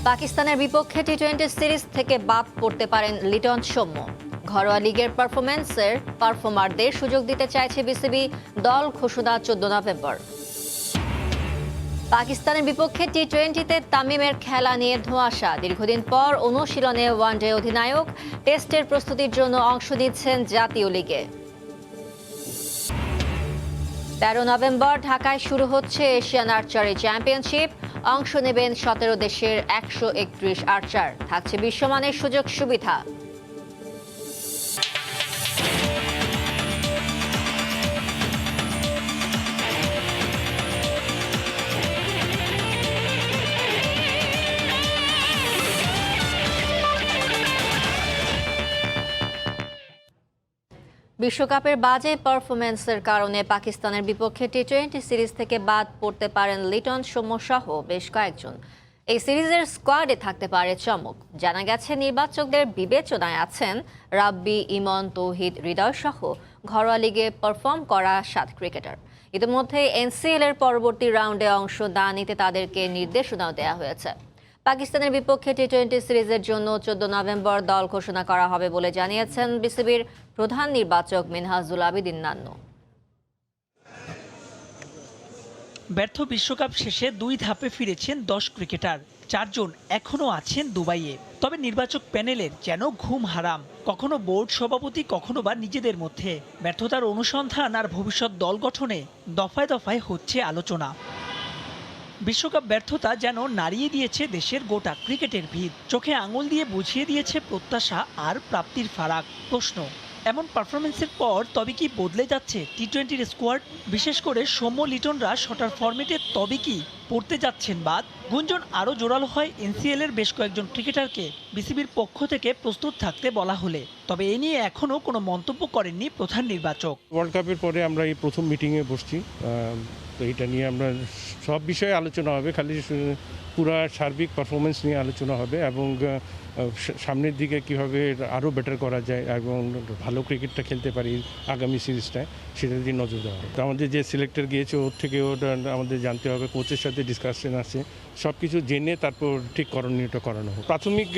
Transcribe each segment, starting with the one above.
পাকিস্তানের বিপক্ষে টি-20 সিরিজ থেকে বাদ পড়তে পারেন লিটন সৌম্য। ঘরোয়া লিগের পারফর্মারদের সুযোগ দিতে চাইছে বিসিবি, দল ঘোষণা 14 নভেম্বর। পাকিস্তানের বিপক্ষে টি-20তে তামিমের খেলা নিয়ে ধোঁয়াশা। দীর্ঘদিন পর অনুশীলনে ওয়ানডে অধিনায়ক টেস্টের প্রস্তুতির জন্য অংশ নিচ্ছেন জাতীয় লিগে। 13 নভেম্বর ঢাকায় শুরু হচ্ছে এশিয়ান আর্চারি চ্যাম্পিয়নশিপ। অংশ নেবেন 17 দেশের 131 আর্চার। থাকছে বিশ্বমানের সুযোগ সুবিধা। বিশ্বকাপের বাজে পারফরম্যান্সের কারণে পাকিস্তানের বিপক্ষে টি-20 সিরিজ থেকে বাদ পড়তে পারেন লিটন সৌম্য সহ বেশ কয়েকজন। এই সিরিজের স্কোয়াডে থাকতে পারে চমক। জানা গেছে নির্বাচকদের বিবেচনায় আছেন রাব্বি, ইমন, তৌহিদ, হৃদয় সহ ঘরোয়া লিগে পারফর্ম করা 7 ক্রিকেটার। ইতিমধ্যে এনসিএল এর পরবর্তী রাউন্ডে অংশ না নিতে তাদেরকে নির্দেশনাও দেওয়া হয়েছে। পাকিস্তানের বিপক্ষে টি-20 সিরিজের জন্য 14 নভেম্বর দল ঘোষণা করা হবে বলে জানিয়েছেন বিসিবির প্রধান নির্বাচক মিনহাজুল আবিদিন নান্নু। ব্যর্থ বিশ্বকাপ শেষে 2 ধাপে ফিরেছেন 10 ক্রিকেটার। 4 জন এখনও আছেন দুবাইয়ে। তবে নির্বাচক প্যানেলের যেন ঘুম হারাম। কখনো বোর্ড সভাপতি, কখনো বা নিজেদের মধ্যে ব্যর্থতার অনুসন্ধান আর ভবিষ্যৎ দল গঠনে দফায় দফায় হচ্ছে আলোচনা। বিশ্বকাপ ব্যর্থতা যেন নাড়িয়ে দিয়েছে দেশের গোটা ক্রিকেটের ভিত। চোখে আঙুল দিয়ে বুঝিয়ে দিয়েছে প্রত্যাশা আর প্রাপ্তির ফারাক। প্রশ্ন, এমন পারফরমেন্সের পর তবে কি বদলে যাচ্ছে টি-20 স্কোয়াড? বিশেষ করে সৌম্য, লিটনরা শটার ফরম্যাটে তবে কি পড়তে যাচ্ছেন বাদ? গুঞ্জন আরও জোরালো হয় এনসিএল এর বেশ কয়েকজন ক্রিকেটারকে বিসিবির পক্ষ থেকে প্রস্তুত থাকতে বলা হলে। তবে এ নিয়ে এখনও কোনো মন্তব্য করেননি প্রধান নির্বাচক। ওয়ার্ল্ড কাপের পরে আমরা এই প্রথম মিটিংয়ে বসছি, তো এটা নিয়ে আমরা সব বিষয়ে আলোচনা হবে, খালি পুরা সার্বিক পারফরমেন্স নিয়ে আলোচনা হবে এবং সামনের দিকে কীভাবে আরও বেটার করা যায় এবং ভালো ক্রিকেটটা খেলতে পারি আগামী সিরিজটায়, সেটা দিয়ে নজর দেওয়া হবে। আমাদের যে সিলেক্টর গিয়েছে ওর থেকে ওটা আমাদের জানতে হবে, কোচের সাথে ডিসকাশন আছে, সব কিছু জেনে তারপর ঠিক করণীয়টা করানো হবে। প্রাথমিক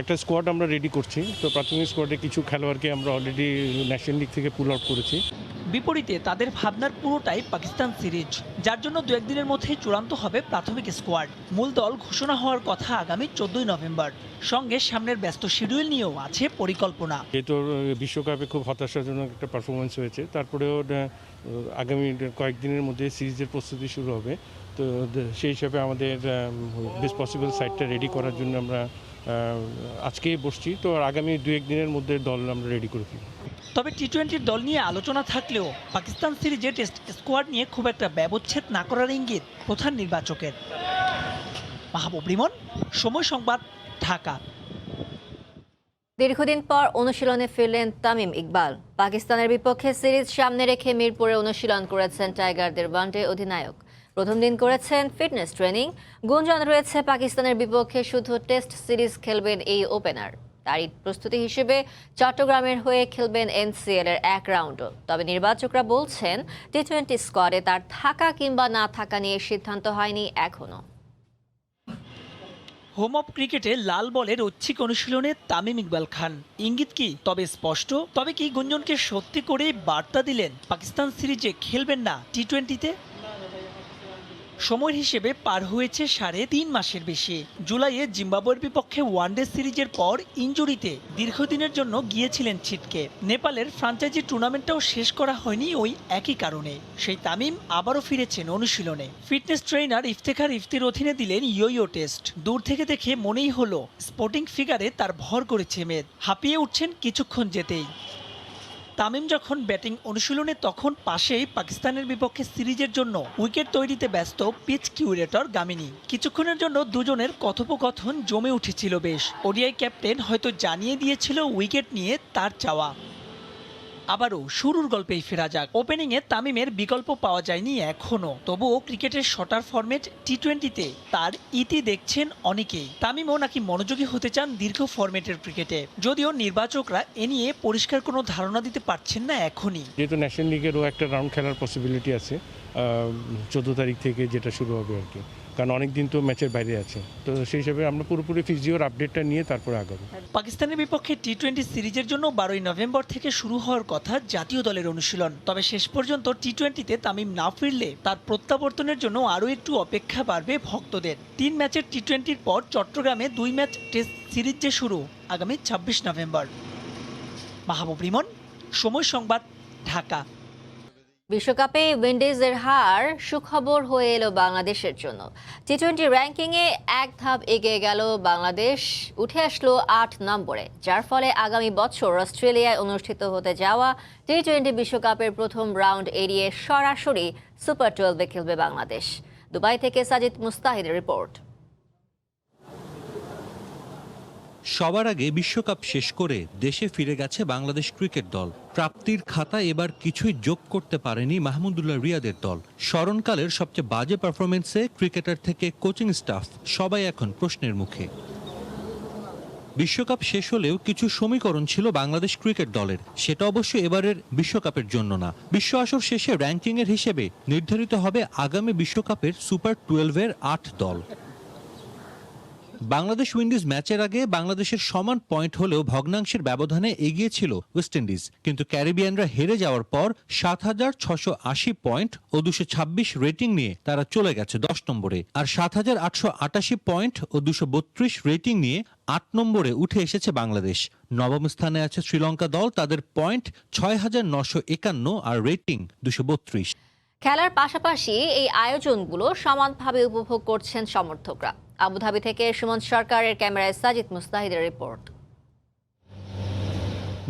একটা স্কোয়াড আমরা রেডি করছি, তো প্রাথমিক স্কোয়াডে কিছু খেলোয়াড়কে আমরা অলরেডি ন্যাশনাল লিগ থেকে পুল আউট করেছি। বিপরীতে তাদের ভাবনার পুরোটাই পাকিস্তান সিরিজ, যার জন্য 2-1 দিনের মধ্যেই চূড়ান্ত হবে প্রাথমিক স্কোয়াড। মূল দল ঘোষণা হওয়ার কথা আগামী 14 নভেম্বর। সঙ্গে সামনের ব্যস্ত শিডিউল নিয়েও আছে পরিকল্পনা। যেহেতু বিশ্বকাপে খুব হতাশাজনক একটা পারফরমেন্স হয়েছে, তারপরেও আগামী কয়েকদিনের মধ্যে সিরিজের প্রস্তুতি শুরু হবে, তো সেই হিসাবে আমাদের বেস্ট পসিবল সাইডটা রেডি করার জন্য আমরা আজকেই বসছি, তো আগামী 2-1 দিনের মধ্যে দল আমরা রেডি করে ফেলব। তবে টি-20 দল নিয়ে আলোচনা থাকলেও পাকিস্তান সিরিজে টেস্ট স্কোয়াড নিয়ে খুব একটা ব্যবচ্ছেদ না করার ইঙ্গিত প্রধান নির্বাচকের। মাহবুব রিমন, সময় সংবাদ, ঢাকা। দীর্ঘদিন পর অনুশীলনে ফিরলেন তামিম ইকবাল। পাকিস্তানের বিপক্ষে সিরিজ সামনে রেখে মিরপুরে অনুশীলন করেছেন টাইগারদের ওয়ানডে অধিনায়ক। প্রথম দিন করেছেন ফিটনেস ট্রেনিং। গুঞ্জন রয়েছে পাকিস্তানের বিপক্ষে শুধু টেস্ট সিরিজ খেলবেন এই ওপেনার। তারই প্রস্তুতি হিসেবে চট্টগ্রামের হয়ে খেলবেন এনসিএল এর 1 রাউন্ডও। তবে নির্বাচকরা বলছেন টি-20 স্কোয়াডে তার থাকা কিংবা না থাকা নিয়ে সিদ্ধান্ত হয়নি এখনো। হোম অফ ক্রিকেটে লাল বলের ঐচ্ছিক অনুশীলনে তামিম ইকবাল খান। ইঙ্গিত কি তবে স্পষ্ট? তবে কি গুঞ্জনকে সত্যি করেই বার্তা দিলেন পাকিস্তান সিরিজে খেলবেন না টি-20তে? সময় হিসেবে পার হয়েছে 3.5 মাসের বেশি। জুলাইয়ে জিম্বাবুয়ের বিপক্ষে ওয়ানডে সিরিজের পর ইনজুরিতে দীর্ঘদিনের জন্য গিয়েছিলেন ছিটকে। নেপালের ফ্রাঞ্চাইজি টুর্নামেন্টটাও শেষ করা হয়নি ওই একই কারণে। সেই তামিম আবারও ফিরেছেন অনুশীলনে। ফিটনেস ট্রেনার ইফতেখার ইফতির অধীনে দিলেন ইয়ো টেস্ট। দূর থেকে দেখে মনেই হলো স্পোর্টিং ফিগারে তার ভর করেছে মেদ। হাঁপিয়ে উঠছেন কিছুক্ষণ যেতেই। তামিম যখন ব্যাটিং অনুশীলনে তখন পাশেই পাকিস্তানের বিপক্ষে সিরিজের জন্য উইকেট তৈরিতে ব্যস্ত পিচ কিউরেটর গামিনী। কিছুক্ষণের জন্য দুজনের কথোপকথন জমে উঠেছিল বেশ। ওডিআই ক্যাপ্টেন হয়তো জানিয়ে দিয়েছিল উইকেট নিয়ে তার চাওয়া। আবারও শুরুর গল্পেই ফেরা যাক। ওপেনিংয়ে তামিমের বিকল্প পাওয়া যায়নি এখনো। তবুও ক্রিকেটের শটার ফরম্যাট টি-20তে তার ইতি দেখছেন অনেকেই। তামিমও নাকি মনোযোগী হতে চান দীর্ঘ ফরম্যাটের ক্রিকেটে, যদিও নির্বাচকরা এ নিয়ে পরিষ্কার কোনো ধারণা দিতে পারছেন না এখনই। যেহেতু ন্যাশনাল লিগেরও একটা রাউন্ড খেলার পসিবিলিটি আছে 14 তারিখ থেকে, যেটা শুরু হবে আর কি, কারণ অনেক দিন তো ম্যাচের বাইরে আছে। তো সেই হিসাবে আমরা পুরোপুরি ফিজিওর আপডেটটা নিয়ে তারপরে আগাবো। পাকিস্তানের বিপক্ষে টি-20 সিরিজের জন্য 12ই নভেম্বর থেকে শুরু হওয়ার কথা জাতীয় দলের অনুশীলন। তবে শেষ পর্যন্ত টি-20তে তামিম না ফিরলে তার প্রত্যাবর্তনের জন্য আরও একটু অপেক্ষা বাড়বে ভক্তদের। 3 ম্যাচের টি-20-র পর চট্টগ্রামে 2 ম্যাচ টেস্ট সিরিজ যে শুরু আগামী 26 নভেম্বর। মাহবুব রিমন, সময় সংবাদ, ঢাকা। বিশ্বকাপে উইন্ডিজের হার সুখবর হয়ে এলো বাংলাদেশের জন্য। টি-20 র্যাঙ্কিংয়ে এক ধাপ এগিয়ে গেল বাংলাদেশ, উঠে আসলো 8 নম্বরে, যার ফলে আগামী বছর অস্ট্রেলিয়ায় অনুষ্ঠিত হতে যাওয়া টি-20 বিশ্বকাপের প্রথম রাউন্ড এড়িয়ে সরাসরি সুপার 12-এ খেলবে বাংলাদেশ। দুবাই থেকে সাজিদ মুস্তাহিদের রিপোর্ট। সবার আগে বিশ্বকাপ শেষ করে দেশে ফিরে গেছে বাংলাদেশ ক্রিকেট দল। প্রাপ্তির খাতায় এবার কিছুই যোগ করতে পারেনি মাহমুদুল্লাহ রিয়াদের দল। স্মরণকালের সবচেয়ে বাজে পারফরমেন্সে ক্রিকেটার থেকে কোচিং স্টাফ সবাই এখন প্রশ্নের মুখে। বিশ্বকাপ শেষ হলেও কিছু সমীকরণ ছিল বাংলাদেশ ক্রিকেট দলের, সেটা অবশ্য এবারের বিশ্বকাপের জন্য না। বিশ্ব আসর শেষে র্যাঙ্কিংয়ের হিসেবে নির্ধারিত হবে আগামী বিশ্বকাপের সুপার 12-এর 8 দল। বাংলাদেশ উইন্ডিজ ম্যাচের আগে বাংলাদেশের সমান পয়েন্ট হলেও ভগ্নাংশের ব্যবধানে এগিয়ে ছিল ওয়েস্ট ইন্ডিজ, কিন্তু ক্যারিবিয়ানরা হেরে যাওয়ার পর ৭,৬৮০ পয়েন্ট ও ২২৬ রেটিং নিয়ে তারা চলে গেছে ১০ নম্বরে, আর ৭,৮৮৮ পয়েন্ট ও ২৩২ রেটিং নিয়ে ৮ নম্বরে উঠে এসেছে বাংলাদেশ। নবম স্থানে আছে শ্রীলঙ্কা দল, তাদের পয়েন্ট ৬,৯৫১ আর রেটিং ২৩২। খেলার পাশাপাশি এই আয়োজনগুলো সমানভাবে উপভোগ করছেন সমর্থকরা। আবুধাবি থেকে সুমন সরকারের ক্যামেরায় সাজিদ মুস্তাহিদের রিপোর্ট।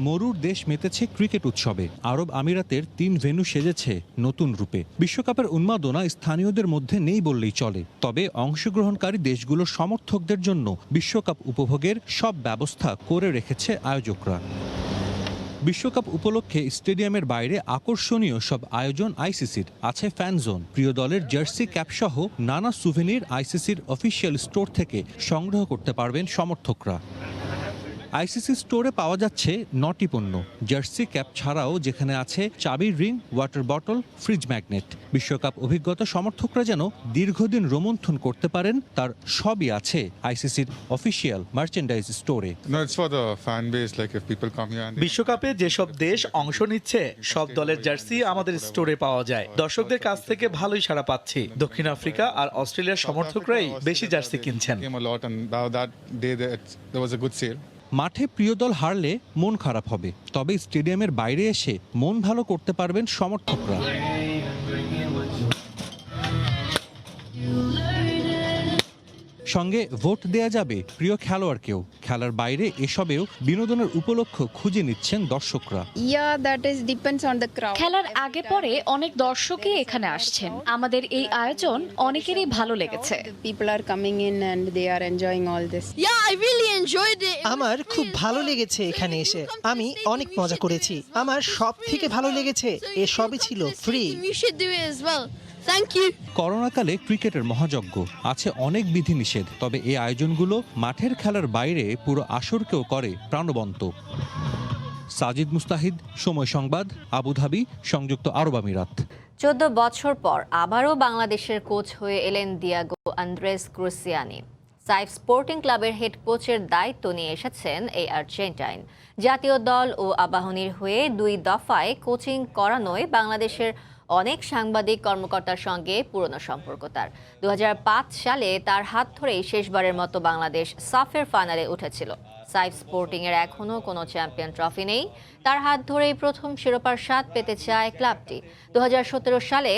মরুর দেশ মেতেছে ক্রিকেট উৎসবে। আরব আমিরাতের 3 ভেন্যু সেজেছে নতুন রূপে। বিশ্বকাপের উন্মাদনা স্থানীয়দের মধ্যে নেই বললেই চলে, তবে অংশগ্রহণকারী দেশগুলোর সমর্থকদের জন্য বিশ্বকাপ উপভোগের সব ব্যবস্থা করে রেখেছে আয়োজকরা। বিশ্বকাপ উপলক্ষে স্টেডিয়ামের বাইরে আকর্ষণীয় সব আয়োজন আইসিসির। আছে ফ্যান জোন, প্রিয় দলের জার্সি ক্যাপসহ নানা সুভেনির আইসিসির অফিসিয়াল স্টোর থেকে সংগ্রহ করতে পারবেন সমর্থকরা। আইসিসি স্টোরে পাওয়া যাচ্ছে 9টি পণ্য। জার্সি ক্যাপ ছাড়াও যেখানে আছে চাবির ring, water bottle, fridge magnet. বিশ্বকাপ অভিজ্ঞতা সমর্থকরা যেন দীর্ঘদিন রোমন্থন করতে পারেন তার সবই আছে আইসিসির অফিসিয়াল মার্চেন্ডাইজ স্টোরে। বিশ্বকাপে যেসব দেশ অংশ নিচ্ছে সব দলের জার্সি আমাদের স্টোরে পাওয়া যায়। দর্শকদের কাছ থেকে ভালোই সাড়া পাচ্ছি। দক্ষিণ আফ্রিকা আর অস্ট্রেলিয়ার সমর্থকরাই বেশি জার্সি কিনছেন। মাঠে প্রিয় দল হারলে মন খারাপ হবে, তবে স্টেডিয়ামের বাইরে এসে মন ভালো করতে পারবেন সমর্থকরা। সঙ্গে ভোট দেয়া যাবে প্রিয় খেলোয়াড়কেও। খেলার বাইরে এসবেও বিনোদনের উপলক্ষ খুঁজে নিচ্ছেন দর্শকরা। খেলার আগে পরে অনেক দর্শকই এখানে আসছেন। আমাদের এই আয়োজন অনেকেরই ভালো লেগেছে। আমার খুব ভালো লেগেছে এখানে এসে, আমি অনেক মজা করেছি। আমার সব থেকে ভালো লেগেছে এসবই ছিল ফ্রি। করোনাকালে ক্রিকেটের মহাযজ্ঞ, আছে অনেক বিধিনিষেধ, তবে এই আয়োজনগুলো মাঠের খেলার বাইরে পুরো আসরকেও করে প্রাণবন্ত। সাজিদ মুস্তাহিদ, সময় সংবাদ, আবুধাবি, সংযুক্ত আরব আমিরাত। 14 বছর পর আবারও বাংলাদেশের কোচ হয়ে এলেন দিয়াগো আন্দ্রেস ক্রুসিয়ানি। সাইফ স্পোর্টিং ক্লাবের হেড কোচের দায়িত্ব নিয়ে এসেছেন এই আর্জেন্টাইন। জাতীয় দল ও আবাহনীর হয়ে 2 দফায় কোচিং করানোয় বাংলাদেশের অনেক সাংবাদিক কর্মকর্তার সঙ্গে পুরনো সম্পর্ক তার। 2005 সালে তার হাত ধরেই শেষবারের মতো বাংলাদেশ সাফের ফাইনালে উঠেছিল। সাইফ স্পোর্টিংয়ের এখনও কোনো চ্যাম্পিয়ন ট্রফি নেই। তার হাত ধরেই প্রথম শিরোপার স্বাদ পেতে চায় ক্লাবটি। 2017 সালে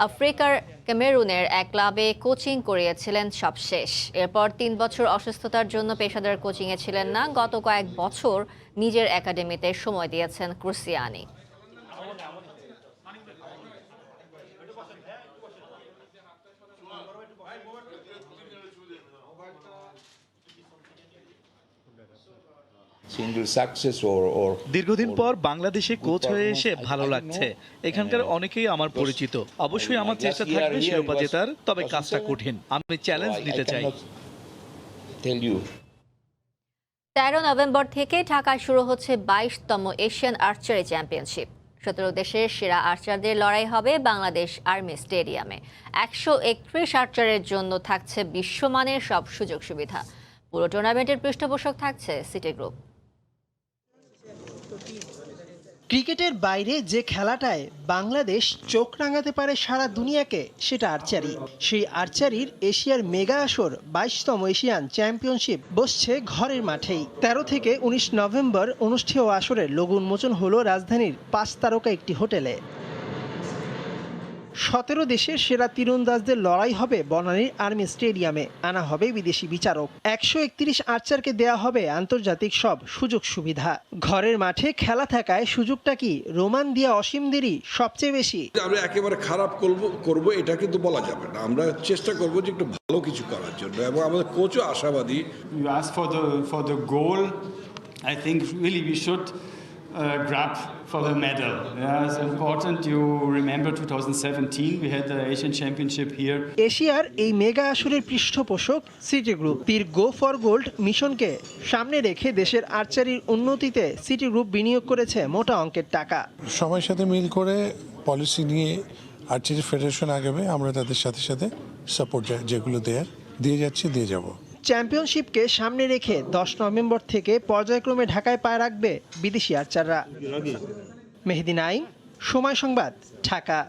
আফ্রিকার ক্যামেরুনের এক ক্লাবে কোচিং করিয়েছিলেন সবশেষ। এরপর 3 বছর অসুস্থতার জন্য পেশাদার কোচিংয়ে ছিলেন না। গত কয়েক বছর নিজের একাডেমিতে সময় দিয়েছেন ক্রুসিয়ানি। দীর্ঘদিন পর বাংলাদেশে কোচ হয়ে এসে ভালো লাগছে। এখানকার অনেকেই আমার পরিচিত। অবশ্যই আমার চেষ্টা থাকবে শিরোপা জেতার, তবে কাজটা কঠিন। আমি চ্যালেঞ্জ নিতে চাই। 13 নভেম্বর থেকে ঢাকায় শুরু হচ্ছে 22তম এশিয়ান আর্চারি চ্যাম্পিয়নশিপ। 17 দেশের সেরা আর্চারদের লড়াই হবে বাংলাদেশ আর্মি স্টেডিয়ামে। 131 আর্চারের জন্য থাকছে বিশ্বমানের সব সুযোগ সুবিধা। পুরো টুর্নামেন্টের পৃষ্ঠপোষক থাকছে সিটি গ্রুপ। ক্রিকেটের বাইরে যে খেলাটায় বাংলাদেশ চোখ রাঙাতে পারে সারা দুনিয়াকে, সেটা আর্চারি। সেই আর্চারির এশিয়ার মেগা আসর 22তম এশিয়ান চ্যাম্পিয়নশিপ বসছে ঘরের মাঠেই। 13 থেকে 19 নভেম্বর অনুষ্ঠেয় আসরের লোগো উন্মোচন হলো রাজধানীর 5 তারকা একটি হোটেলে। 17 দেশের সেরা তীরন্দাজদের লড়াই হবে বনানীর আর্মি স্টেডিয়ামে। আনা হবে বিদেশি বিচারক। 131 আর্চারকে দেয়া হবে আন্তর্জাতিক সব সুযোগ সুবিধা। ঘরের মাঠে খেলা থাকায় সুযোগটা কি রোমান দিয়া অসীমদেরই সবচেয়ে বেশি? আমরা একেবারে খারাপ করব এটা কিন্তু বলা যাবে না। আমরা চেষ্টা করব যে একটু ভালো কিছু করার জন্য, এবং আমাদের কোচও আশাবাদী। You ask for the goal. I think really we should grab for the medal. Yeah, it's important. You remember 2017 we had the Asian Championship here. এশিয়ার এই মেগা আসরের পৃষ্ঠপোষক সিটি গ্রুপ। তীর গো ফর গোল্ড মিশনকে সামনে রেখে দেশের আর্চারির উন্নতিতে city group বিনিয়োগ করেছে মোটা অঙ্কের টাকা। সবার সাথে মিল করে পলিসি নিয়ে আর্চারি ফেডারেশন আগাবে। আমরা তাদের সাথে সাথে সাপোর্ট যেগুলো দিয়ে যাচ্ছি দিয়ে যাব। চ্যাম্পিয়নশিপকে সামনে রেখে 10 নভেম্বর থেকে পর্যায়ক্রমে ঢাকায় পায়ে রাখবে বিদেশি আর্চাররা। মেহেদী নাইম, সময় সংবাদ, ঢাকা।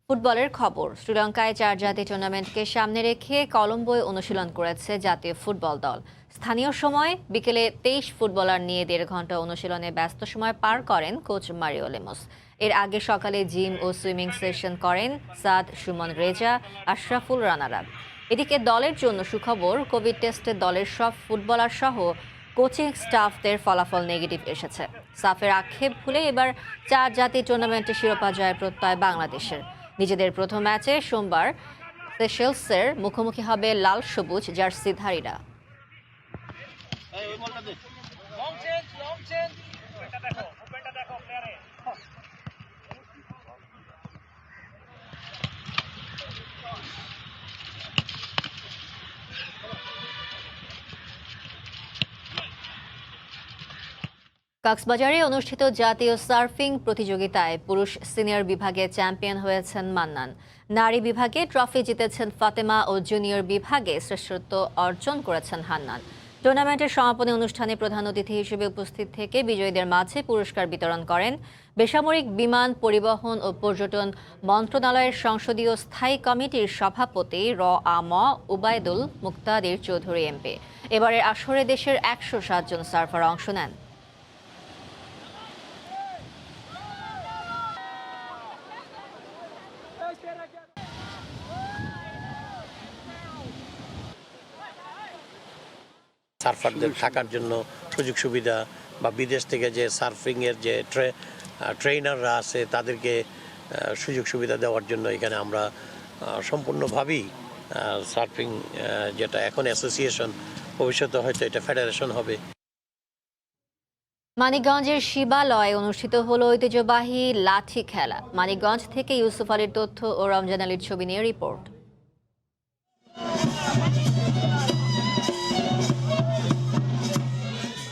ফুটবলের খবর। শ্রীলঙ্কায় 4 জাতীয় টুর্নামেন্টকে সামনে রেখে কলম্বোয় অনুশীলন করেছে জাতীয় ফুটবল দল। স্থানীয় সময় বিকেলে 23 ফুটবলার নিয়ে 1.5 ঘন্টা অনুশীলনে ব্যস্ত সময় পার করেন কোচ মারিও লেমোস। এর আগে সকালে জিম ও সুইমিং সেশন করেন সাদ, সুমন রেজা, আশরাফুল রানারা। এদিকে দলের জন্য সুখবর, কোভিড টেস্টে দলের সব ফুটবলার সহ কোচিং স্টাফদের ফলাফল নেগেটিভ এসেছে। সাফের আক্ষেপ ভুলে এবার 4 জাতীয় টুর্নামেন্টে শিরোপা জয়ের প্রত্যয় বাংলাদেশের। নিজেদের প্রথম ম্যাচে সোমবার সেশেলসের মুখোমুখি হবে লাল সবুজ জার্সিধারীরা। কক্সবাজারে অনুষ্ঠিত জাতীয় সার্ফিং প্রতিযোগিতায় পুরুষ সিনিয়র বিভাগে চ্যাম্পিয়ন হয়েছেন মান্নান। নারী বিভাগে ট্রফি জিতেছেন ফাতেমা ও জুনিয়র বিভাগে শ্রেষ্ঠত্ব অর্জন করেছেন হান্নান। টুর্নামেন্টের সমাপনী অনুষ্ঠানে প্রধান অতিথি হিসেবে উপস্থিত থেকে বিজয়ীদের মাঝে পুরস্কার বিতরণ করেন বেসামরিক বিমান পরিবহন ও পর্যটন মন্ত্রণালয়ের সংসদীয় স্থায়ী কমিটির সভাপতি আম উবায়দুল মুক্তাদির চৌধুরী এমপি। এবারের আসরে দেশের 107 জন সার্ফার অংশ নেন। সার্ফারদের থাকার জন্য সুযোগ সুবিধা বা বিদেশ থেকে যে সার্ফিংয়ের যে ট্রেনাররা আছে তাদেরকে সুযোগ সুবিধা দেওয়ার জন্য এখানে আমরা সম্পূর্ণভাবেই সার্ফিং যেটা এখন অ্যাসোসিয়েশন, ভবিষ্যতে হয়তো এটা ফেডারেশন হবে। মানিকগঞ্জের শিবালয়ে অনুষ্ঠিত হলো ঐতিহ্যবাহী লাঠি খেলা। মানিকগঞ্জ থেকে ইউসুফ আলীর তথ্য ও রমজান আলীর ছবি নিয়ে রিপোর্ট।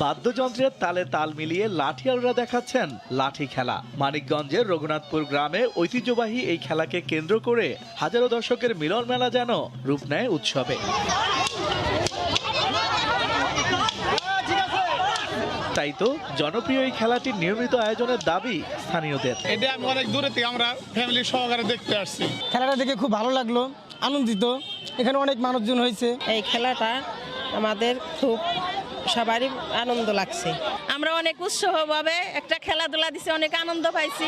বাদ্যযন্ত্রের তালে তাল মিলিয়ে লাঠিয়ালরা দেখাচ্ছেন লাঠি খেলা। মানিকগঞ্জের রঘুনাথপুর গ্রামে ঐতিহ্যবাহী এই খেলাকে কেন্দ্র করে হাজারো দর্শকের মিলন মেলা যেন রূপ নেয় উৎসবে। তাই তো জনপ্রিয় এই খেলাটির নিয়মিত আয়োজনের দাবি স্থানীয়দের। এটা আমি অনেক দূরে থেকে আমরা ফ্যামিলি সহকারে দেখতে আসছি। খেলাটা দেখে খুব ভালো লাগলো, আনন্দিত। এখানে অনেক মানুষজন হয়েছে। এই খেলাটা আমাদের খুব সবারই আনন্দ লাগছে। আমরা অনেক উৎসাহভাবে একটা খেলাধুলা দিছি, অনেক আনন্দ পাইছি।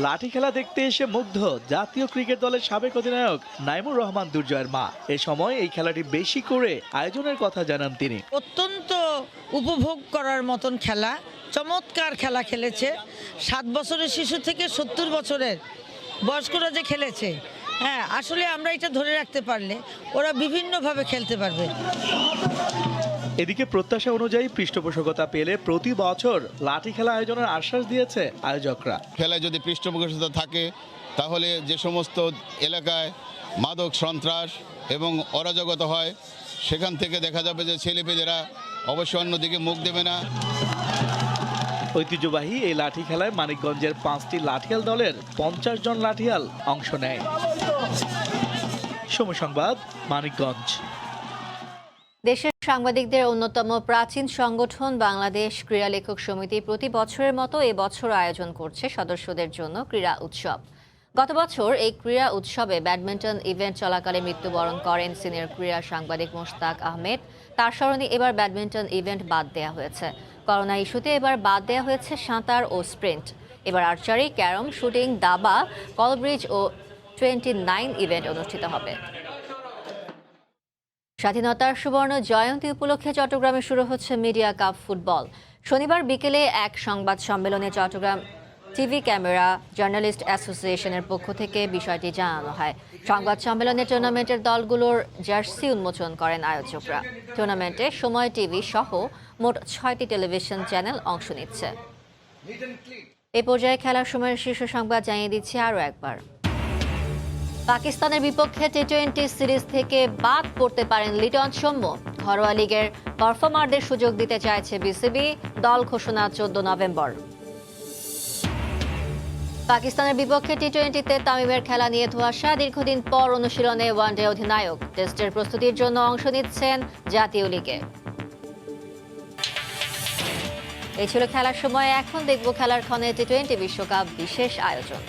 লাঠি খেলা দেখতে এসে মুগ্ধ জাতীয় ক্রিকেট দলের সাবেক অধিনায়ক নাইমুর রহমান দুর্জয়ের মা। এ সময় এই খেলাটি বেশি করে আয়োজনের কথা জানান তিনি। অত্যন্ত উপভোগ করার মতন খেলা, চমৎকার খেলা খেলেছে। 7 বছরের শিশু থেকে 70 বছরের বয়স্করা যে খেলেছে, হ্যাঁ আসলে আমরা এটা ধরে রাখতে পারলে ওরা বিভিন্নভাবে খেলতে পারবে। এদিকে প্রত্যাশা অনুযায়ী পৃষ্ঠপোষকতা পেলে প্রতি বছর লাঠি খেলা আয়োজনের আশ্বাস দিয়েছে আয়োজকরা। খেলায় যদি পৃষ্ঠপোষকতা থাকে তাহলে যে সমস্ত এলাকায় মাদক সন্ত্রাস এবং অরাজকতা হয় সেখান থেকে দেখা যাবে যে ছেলেপেলেরা অবশ্যই অন্যদিকে মুখ দেবে না। ঐতিহ্যবাহী এই লাঠি খেলায় মানিকগঞ্জের 5টি লাঠিয়াল দলের 50 জন লাঠিয়াল অংশ নেয়। সময় সংবাদ, মানিকগঞ্জ। দেশের সাংবাদিকদের অন্যতম প্রাচীন সংগঠন বাংলাদেশ ক্রীড়া লেখক সমিতি প্রতি বছরের মতো এবছর আয়োজন করছে সদস্যদের জন্য ক্রীড়া উৎসব। গত বছর এই ক্রীড়া উৎসবে ব্যাডমিন্টন ইভেন্ট চলাকালে মৃত্যুবরণ করেন সিনিয়র ক্রীড়া সাংবাদিক মোশতাক আহমেদ। তার স্মরণে এবার ব্যাডমিন্টন ইভেন্ট বাদ দেওয়া হয়েছে। করোনা ইস্যুতে এবার বাদ দেওয়া হয়েছে সাঁতার ও স্প্রিন্ট। এবার আর্চারি, ক্যারম, শুটিং, দাবা, কলব্রিজ ও 29 ইভেন্ট অনুষ্ঠিত হবে। স্বাধীনতার সুবর্ণ জয়ন্তী উপলক্ষে চট্টগ্রামে শুরু হচ্ছে মিডিয়া কাপ ফুটবল। শনিবার বিকেলে এক সংবাদ সম্মেলনে চট্টগ্রাম টিভি ক্যামেরা জার্নালিস্ট অ্যাসোসিয়েশনের পক্ষ থেকে বিষয়টি জানানো হয়। সংবাদ সম্মেলনে টুর্নামেন্টের দলগুলোর জার্সি উন্মোচন করেন আয়োজকরা। টুর্নামেন্টে সময় টিভি সহ মোট 6টি টেলিভিশন চ্যানেল অংশ নিচ্ছে। এ পর্যায়ে খেলার সময়ের শীর্ষ সংবাদ জানিয়ে দিচ্ছি আরও একবার। পাকিস্তানের বিপক্ষে টি-20 সিরিজ থেকে বাদ পড়তে পারেন লিটন সৌম্য। ঘরোয়া লিগের পারফর্মারদের সুযোগ দিতে চাইছে বিসিবি। দল ঘোষণা 14 নভেম্বর। পাকিস্তানের বিপক্ষে টি-20তে তামিমের খেলা নিয়ে ধোঁয়াশা। দীর্ঘদিন পর অনুশীলনে ওয়ানডে অধিনায়ক। টেস্টের প্রস্তুতির জন্য অংশ নিচ্ছেন জাতীয় লিগে। এই ছিল খেলার সময়। এখন দেখব খেলার ক্ষণে টি-20 বিশ্বকাপ বিশেষ আয়োজন।